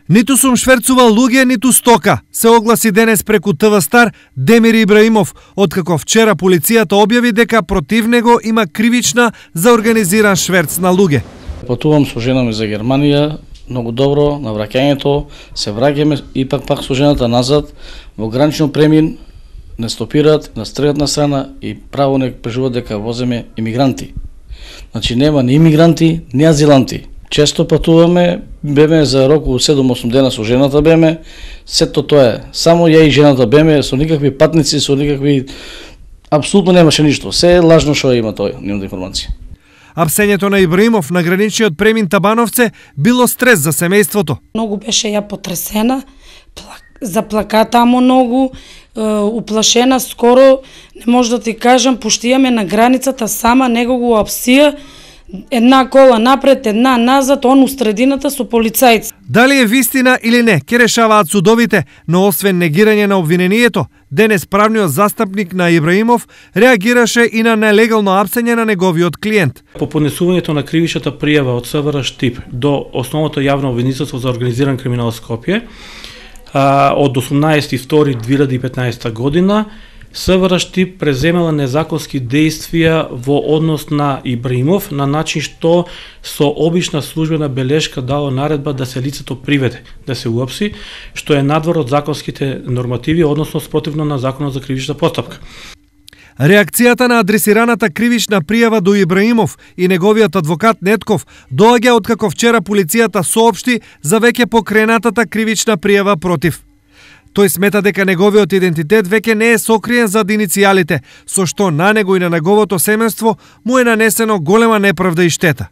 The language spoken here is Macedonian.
Ниту сум шверцувал луѓе, ниту стока, се огласи денес преку ТВ Стар Демир Ибраимов, откако вчера полицијата објави дека против него има кривична за организиран шверц на луѓе. Патувам со жена ми за Германија, многу добро на враќањето, се враќаме и пак со жената назад во граничен премин, не стопираат, на стрегаат страна и право не преживуваат дека воземе имигранти. Значи нема ни имигранти, ни азиланти. Често патуваме, беме за рок 7-8 дена со жената беме, сето тоа е. Само ја и жената беме, со никакви патници, со никакви... Апсолутно немаше ништо. Се е лажно што има тој, немам информација. Апсењето на Ибраимов на граничниот премин Табановце било стрес за семејството. Многу беше ја потресена, заплака таму многу, уплашена, скоро, не може да ти кажам, пошто имаме на границата сама него го апсија, една кола напред, една назад, он у средината со полицајци. Дали е вистина или не, ке решаваат судовите, но освен негирање на обвинението, денес правниот застапник на Ибраимов реагираше и на нелегално апсење на неговиот клиент. По поднесувањето на кривичната пријава од СВР Штип до Основното јавно обвинителство за организиран криминал Скопје од 18.2.2015 година, СВР Штип преземала незаконски действија во однос на Ибраимов на начин што со обична службена белешка дало наредба да се лицето приведе, да се уапси, што е надвор од законските нормативи, односно спротивно на Законот за кривична постапка. Реакцијата на адресираната кривична пријава до Ибраимов и неговиот адвокат Нетков доаѓа откако вчера полицијата соопшти за веќе покренатата кривична пријава против. Тој смета дека неговиот идентитет веќе не е сокриен зад иницијалите, со што на него и на неговото семејство му е нанесено голема неправда и штета.